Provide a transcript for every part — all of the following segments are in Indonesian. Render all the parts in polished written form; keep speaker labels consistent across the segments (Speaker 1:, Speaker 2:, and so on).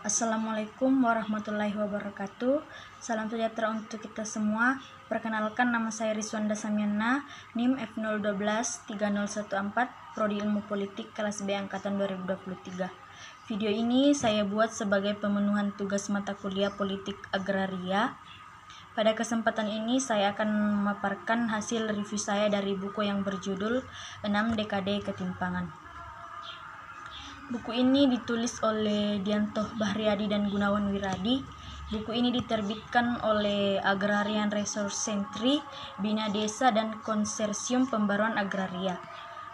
Speaker 1: Assalamualaikum warahmatullahi wabarakatuh. Salam sejahtera untuk kita semua. Perkenalkan, nama saya Rizwanda Samiana, NIM F0123014, Prodi Ilmu Politik kelas B angkatan 2023. Video ini saya buat sebagai pemenuhan tugas mata kuliah Politik Agraria. Pada kesempatan ini saya akan memaparkan hasil review saya dari buku yang berjudul 6 Dekade Ketimpangan. Buku ini ditulis oleh Dianto Bahriadi dan Gunawan Wiradi. Buku ini diterbitkan oleh Agrarian Resource Centre, Bina Desa, dan Konsorsium Pembaruan Agraria.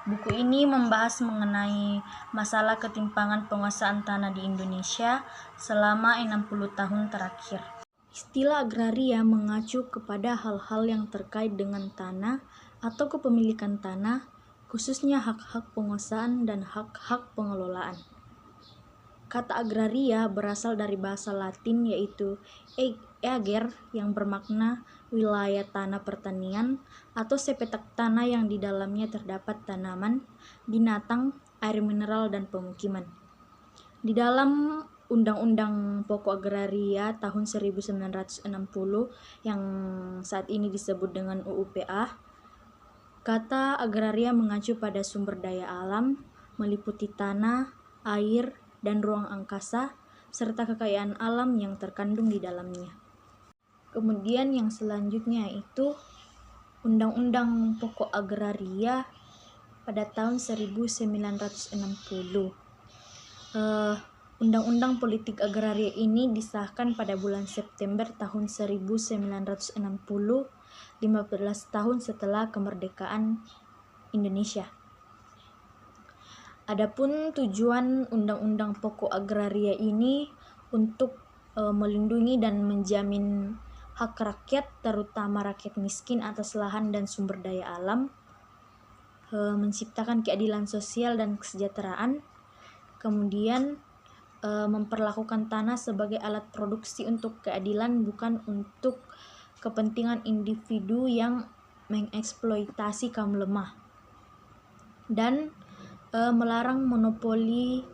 Speaker 1: Buku ini membahas mengenai masalah ketimpangan penguasaan tanah di Indonesia selama 60 tahun terakhir. Istilah agraria mengacu kepada hal-hal yang terkait dengan tanah atau kepemilikan tanah, khususnya hak-hak penguasaan dan hak-hak pengelolaan. Kata agraria berasal dari bahasa Latin yaitu ager yang bermakna wilayah tanah pertanian atau sepetak tanah yang di dalamnya terdapat tanaman, binatang, air mineral, dan pemukiman. Di dalam Undang-Undang Pokok Agraria tahun 1960 yang saat ini disebut dengan UU-PA, kata agraria mengacu pada sumber daya alam, meliputi tanah, air, dan ruang angkasa, serta kekayaan alam yang terkandung di dalamnya. Kemudian yang selanjutnya itu Undang-Undang Pokok Agraria pada tahun 1960. Undang-Undang Politik Agraria ini disahkan pada bulan September tahun 1960, 15 tahun setelah kemerdekaan Indonesia. Adapun tujuan Undang-Undang Pokok Agraria ini untuk melindungi dan menjamin hak rakyat, terutama rakyat miskin atas lahan dan sumber daya alam, menciptakan keadilan sosial dan kesejahteraan, kemudian memperlakukan tanah sebagai alat produksi untuk keadilan, bukan untuk kepentingan individu yang mengeksploitasi kaum lemah, dan melarang monopoli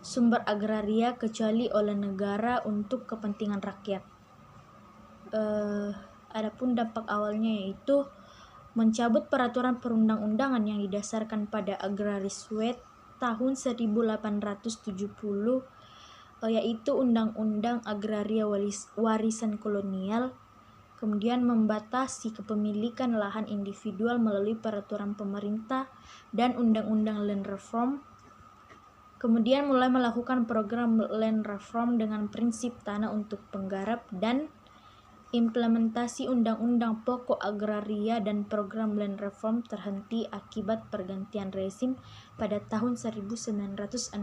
Speaker 1: sumber agraria kecuali oleh negara untuk kepentingan rakyat. Adapun dampak awalnya yaitu mencabut peraturan perundang-undangan yang didasarkan pada Agraris Wet tahun 1870, yaitu Undang-Undang Agraria Warisan Kolonial, kemudian membatasi kepemilikan lahan individual melalui peraturan pemerintah dan Undang-Undang Land Reform, kemudian mulai melakukan program Land Reform dengan prinsip tanah untuk penggarap, dan implementasi Undang-Undang Pokok Agraria dan program Land Reform terhenti akibat pergantian rezim pada tahun 1965.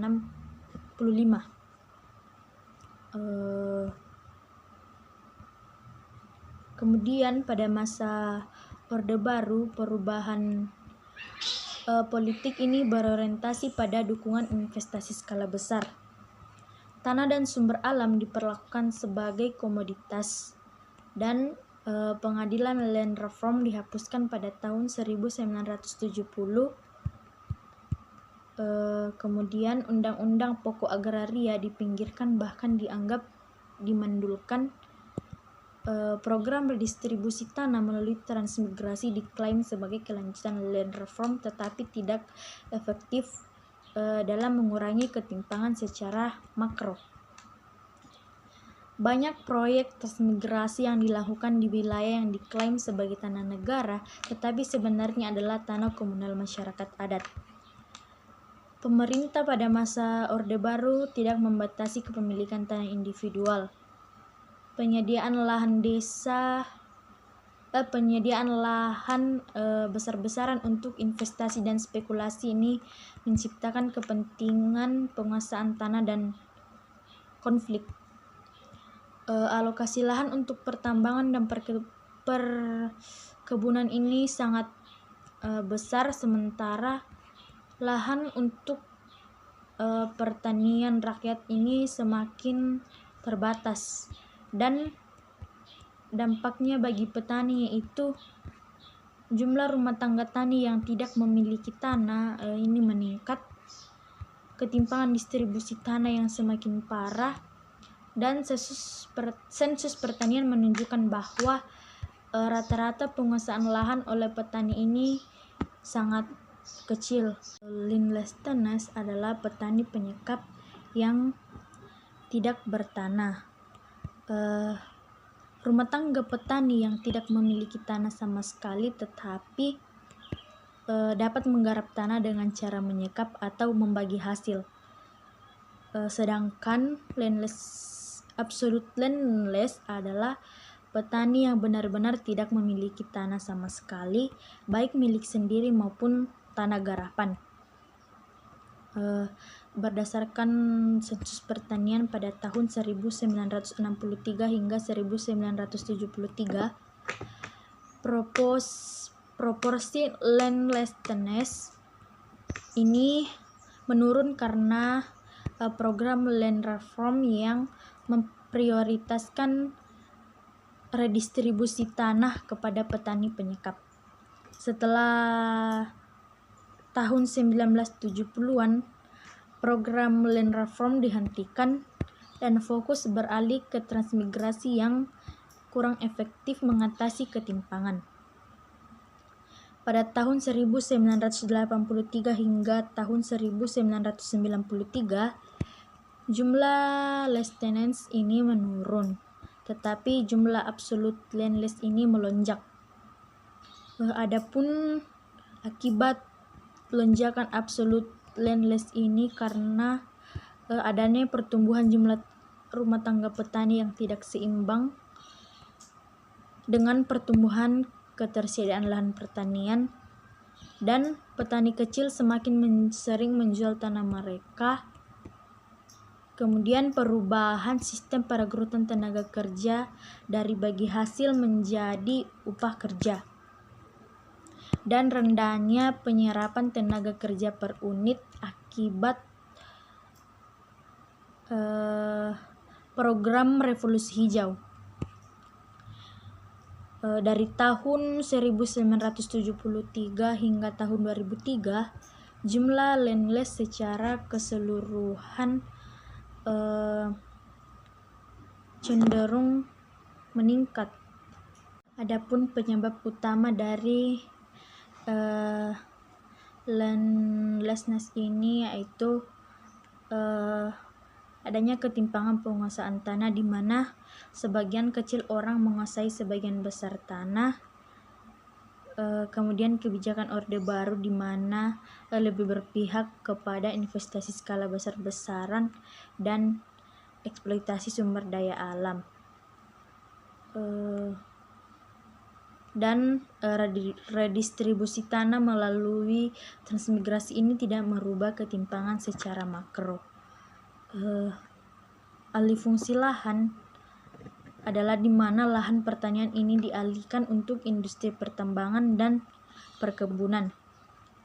Speaker 1: Kemudian pada masa Orde Baru, perubahan politik ini berorientasi pada dukungan investasi skala besar. Tanah dan sumber alam diperlakukan sebagai komoditas, dan pengadilan Land Reform dihapuskan pada tahun 1970. Kemudian Undang-Undang Pokok Agraria dipinggirkan, bahkan dianggap dimandulkan. Program redistribusi tanah melalui transmigrasi diklaim sebagai kelanjutan Land Reform, tetapi tidak efektif dalam mengurangi ketimpangan secara makro. Banyak proyek transmigrasi yang dilakukan di wilayah yang diklaim sebagai tanah negara, tetapi sebenarnya adalah tanah komunal masyarakat adat. Pemerintah pada masa Orde Baru tidak membatasi kepemilikan tanah individual. Penyediaan lahan besar-besaran untuk investasi dan spekulasi ini menciptakan kepentingan penguasaan tanah dan konflik. Alokasi lahan untuk pertambangan dan perkebunan ini sangat besar, sementara lahan untuk pertanian rakyat ini semakin terbatas, dan dampaknya bagi petani yaitu jumlah rumah tangga tani yang tidak memiliki tanah ini meningkat, ketimpangan distribusi tanah yang semakin parah, Dan sensus pertanian menunjukkan bahwa rata-rata penguasaan lahan oleh petani ini sangat kecil. Landlessness adalah petani penyekap yang tidak bertanah. Rumah tangga petani yang tidak memiliki tanah sama sekali tetapi dapat menggarap tanah dengan cara menyekap atau membagi hasil. Sedangkan absolute landless adalah petani yang benar-benar tidak memiliki tanah sama sekali, baik milik sendiri maupun tanah garapan. Berdasarkan sensus pertanian pada tahun 1963 hingga 1973, proporsi landlessness ini menurun karena program land reform yang memprioritaskan redistribusi tanah kepada petani penyekap. Setelah tahun 1970-an, program land reform dihentikan dan fokus beralih ke transmigrasi yang kurang efektif mengatasi ketimpangan. Pada tahun 1983 hingga tahun 1993, jumlah landless ini menurun, tetapi jumlah absolute landless ini melonjak. Adapun akibat lonjakan absolute landless ini karena adanya pertumbuhan jumlah rumah tangga petani yang tidak seimbang dengan pertumbuhan ketersediaan lahan pertanian, dan petani kecil semakin sering menjual tanah mereka. Kemudian perubahan sistem perekrutan tenaga kerja dari bagi hasil menjadi upah kerja, dan rendahnya penyerapan tenaga kerja per unit akibat program revolusi hijau. Dari tahun 1973 hingga tahun 2003, jumlah landless secara keseluruhan cenderung meningkat. Adapun penyebab utama dari landlessness ini yaitu adanya ketimpangan penguasaan tanah, di mana sebagian kecil orang menguasai sebagian besar tanah. Kemudian kebijakan Orde Baru di mana lebih berpihak kepada investasi skala besar-besaran dan eksploitasi sumber daya alam. Dan redistribusi tanah melalui transmigrasi ini tidak merubah ketimpangan secara makro. Alih fungsi lahan adalah di mana lahan pertanian ini dialihkan untuk industri pertambangan dan perkebunan.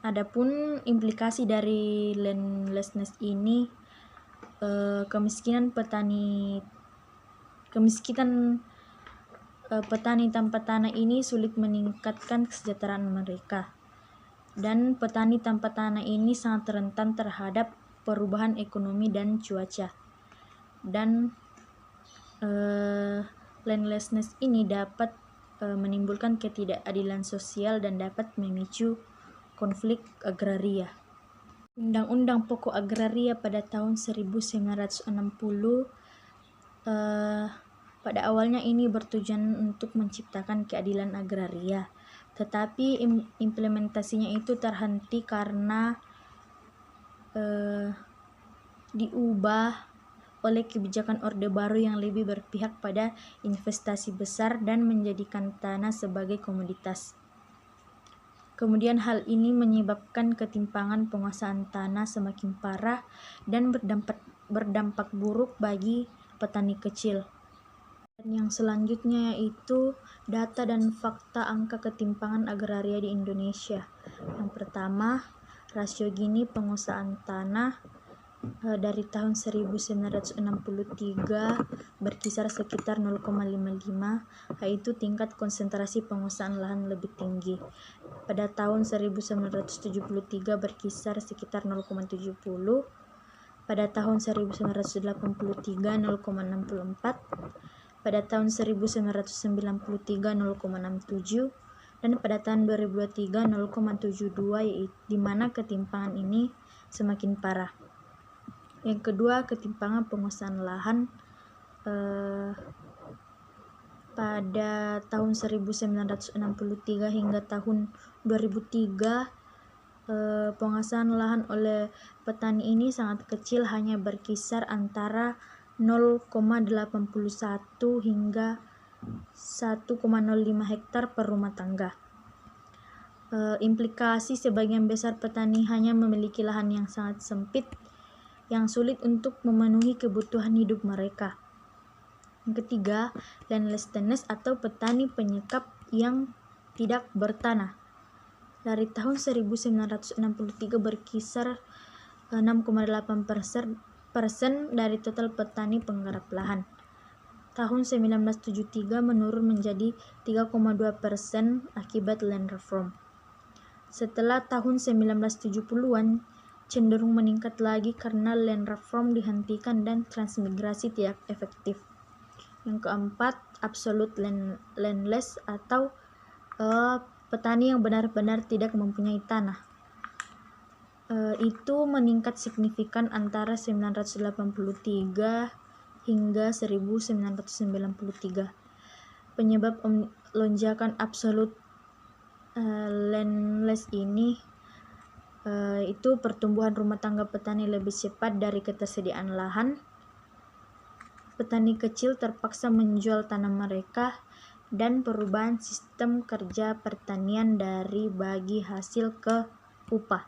Speaker 1: Adapun implikasi dari landlessness ini, kemiskinan petani tanpa tanah ini sulit meningkatkan kesejahteraan mereka, dan petani tanpa tanah ini sangat rentan terhadap perubahan ekonomi dan cuaca. Dan landlessness ini dapat menimbulkan ketidakadilan sosial dan dapat memicu konflik agraria. Undang-Undang Pokok Agraria pada tahun 1960 pada awalnya ini bertujuan untuk menciptakan keadilan agraria, tetapi implementasinya itu terhenti karena diubah oleh kebijakan Orde Baru yang lebih berpihak pada investasi besar dan menjadikan tanah sebagai komoditas. Kemudian hal ini menyebabkan ketimpangan penguasaan tanah semakin parah dan berdampak buruk bagi petani kecil. Dan yang selanjutnya yaitu data dan fakta angka ketimpangan agraria di Indonesia. Yang pertama, rasio Gini penguasaan tanah dari tahun 1963 berkisar sekitar 0,55, yaitu tingkat konsentrasi penguasaan lahan lebih tinggi. Pada tahun 1973 berkisar sekitar 0,70, pada tahun 1983 0,64, pada tahun 1993 0,67, dan pada tahun 2023 0,72, di mana ketimpangan ini semakin parah. Yang kedua, ketimpangan penguasaan lahan. Pada tahun 1963 hingga tahun 2003, penguasaan lahan oleh petani ini sangat kecil, hanya berkisar antara 0,81 hingga 1,05 hektar per rumah tangga. Implikasi sebagian besar petani hanya memiliki lahan yang sangat sempit, yang sulit untuk memenuhi kebutuhan hidup mereka. Yang ketiga, landlessness atau petani penyekap yang tidak bertanah. Dari tahun 1963 berkisar 6,8% dari total petani penggarap lahan. Tahun 1973 menurun menjadi 3,2% akibat land reform. Setelah tahun 1970-an cenderung meningkat lagi karena land reform dihentikan dan transmigrasi tidak efektif. Yang keempat, absolute landless atau petani yang benar-benar tidak mempunyai tanah. Itu meningkat signifikan antara 1983 hingga 1993. Penyebab lonjakan absolute landless ini itu pertumbuhan rumah tangga petani lebih cepat dari ketersediaan lahan. Petani kecil terpaksa menjual tanah mereka, dan perubahan sistem kerja pertanian dari bagi hasil ke upah.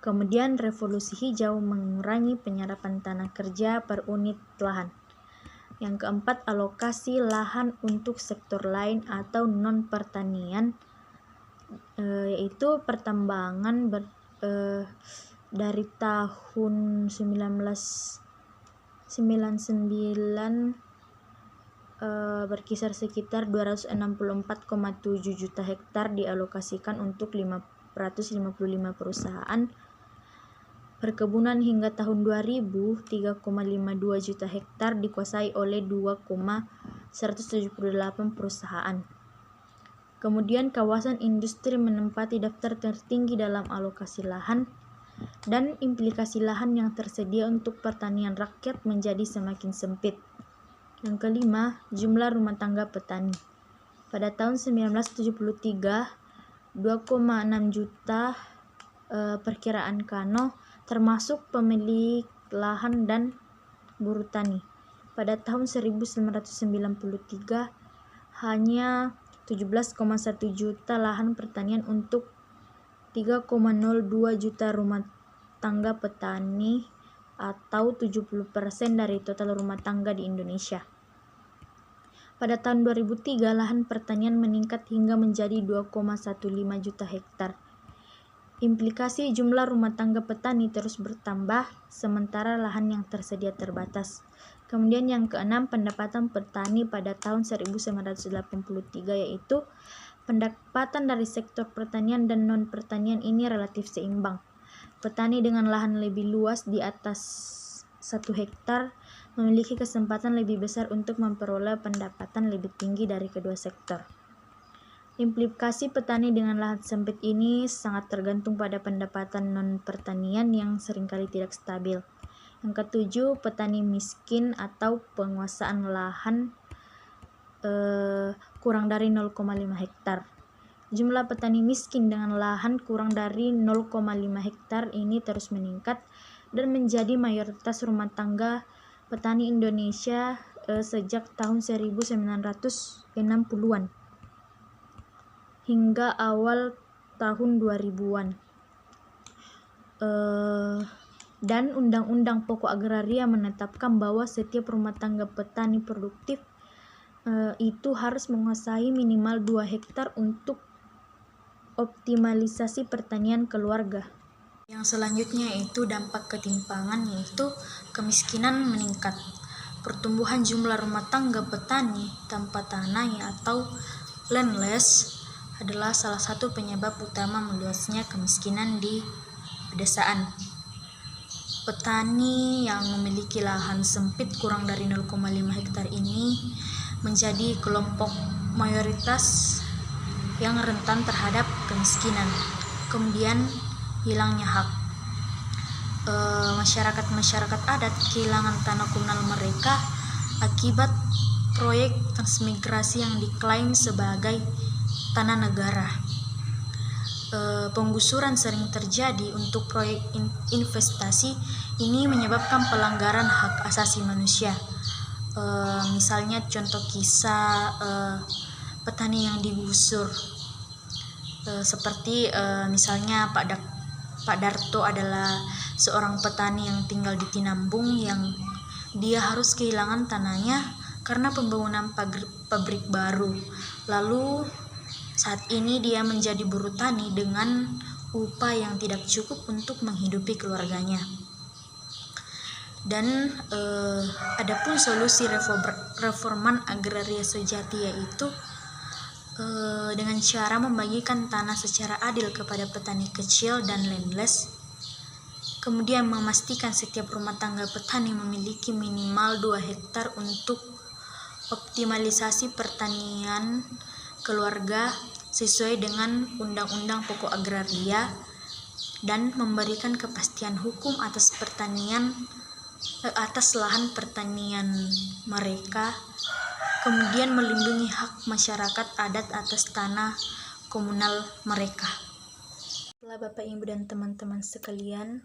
Speaker 1: Kemudian revolusi hijau mengurangi penyerapan tanah kerja per unit lahan. Yang keempat, alokasi lahan untuk sektor lain atau non pertanian, yaitu pertambangan dari tahun 1999 berkisar sekitar 264,7 juta hektar dialokasikan untuk 555 perusahaan. Perkebunan hingga tahun 2000 3,52 juta hektar dikuasai oleh 2,178 perusahaan. Kemudian kawasan industri menempati daftar tertinggi dalam alokasi lahan, dan implikasi lahan yang tersedia untuk pertanian rakyat menjadi semakin sempit. Yang kelima, jumlah rumah tangga petani. Pada tahun 1973, 2,6 juta perkiraan Kano, termasuk pemilik lahan dan buruh tani. Pada tahun 1993, hanya 17,1 juta lahan pertanian untuk 3,02 juta rumah tangga petani, atau 70% dari total rumah tangga di Indonesia. Pada tahun 2003, lahan pertanian meningkat hingga menjadi 2,15 juta hektar. Implikasi jumlah rumah tangga petani terus bertambah, sementara lahan yang tersedia terbatas. Kemudian yang keenam, pendapatan petani pada tahun 1983, yaitu pendapatan dari sektor pertanian dan non-pertanian ini relatif seimbang. Petani dengan lahan lebih luas di atas 1 hektar memiliki kesempatan lebih besar untuk memperoleh pendapatan lebih tinggi dari kedua sektor. Implikasi petani dengan lahan sempit ini sangat tergantung pada pendapatan non-pertanian yang seringkali tidak stabil. Yang ketujuh, petani miskin atau penguasaan lahan kurang dari 0,5 hektar. Jumlah petani miskin dengan lahan kurang dari 0,5 hektar ini terus meningkat dan menjadi mayoritas rumah tangga petani Indonesia sejak tahun 1960-an hingga awal tahun 2000-an. Dan Undang-Undang Pokok Agraria menetapkan bahwa setiap rumah tangga petani produktif itu harus menguasai minimal 2 hektar untuk optimalisasi pertanian keluarga. Yang selanjutnya yaitu dampak ketimpangan, yaitu kemiskinan meningkat. Pertumbuhan jumlah rumah tangga petani tanpa tanah atau landless adalah salah satu penyebab utama meluasnya kemiskinan di pedesaan. Petani yang memiliki lahan sempit kurang dari 0,5 hektar ini menjadi kelompok mayoritas yang rentan terhadap kemiskinan. Kemudian hilangnya hak. Masyarakat adat kehilangan tanah komunal mereka akibat proyek transmigrasi yang diklaim sebagai tanah negara. Penggusuran sering terjadi untuk proyek investasi ini menyebabkan pelanggaran hak asasi manusia. Misalnya contoh kisah petani yang digusur, seperti misalnya Pak Darto adalah seorang petani yang tinggal di Tinambung yang dia harus kehilangan tanahnya karena pembangunan pabrik baru. Lalu saat ini dia menjadi buruh tani dengan upah yang tidak cukup untuk menghidupi keluarganya. Dan adapun solusi reforman agraria sejati yaitu dengan cara membagikan tanah secara adil kepada petani kecil dan landless, kemudian memastikan setiap rumah tangga petani memiliki minimal 2 hektar untuk optimalisasi pertanian keluarga sesuai dengan Undang-Undang Pokok Agraria, dan memberikan kepastian hukum atas lahan pertanian mereka, kemudian melindungi hak masyarakat adat atas tanah komunal mereka. Setelah Bapak Ibu dan teman-teman sekalian,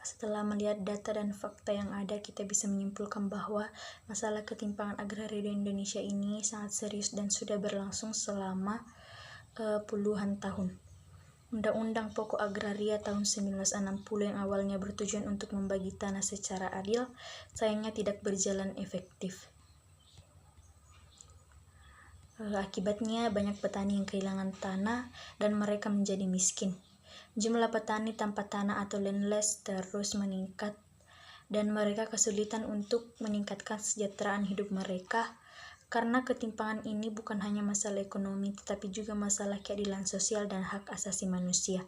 Speaker 1: setelah melihat data dan fakta yang ada, kita bisa menyimpulkan bahwa masalah ketimpangan agraria di Indonesia ini sangat serius dan sudah berlangsung selama puluhan tahun. Undang-Undang Pokok Agraria tahun 1960 yang awalnya bertujuan untuk membagi tanah secara adil, sayangnya tidak berjalan efektif. Akibatnya banyak petani yang kehilangan tanah dan mereka menjadi miskin. Jumlah petani tanpa tanah atau landless terus meningkat dan mereka kesulitan untuk meningkatkan kesejahteraan hidup mereka, karena ketimpangan ini bukan hanya masalah ekonomi tetapi juga masalah keadilan sosial dan hak asasi manusia.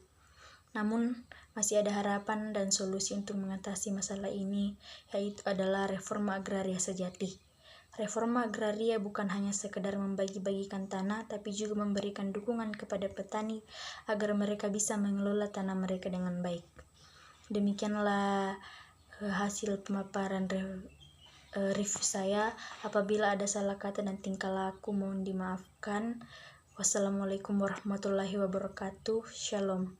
Speaker 1: Namun masih ada harapan dan solusi untuk mengatasi masalah ini, yaitu adalah reforma agraria sejati. Reforma agraria bukan hanya sekedar membagi-bagikan tanah, tapi juga memberikan dukungan kepada petani agar mereka bisa mengelola tanah mereka dengan baik. Demikianlah hasil pemaparan review saya. Apabila ada salah kata dan tingkah laku mohon dimaafkan. Wassalamualaikum warahmatullahi wabarakatuh. Shalom.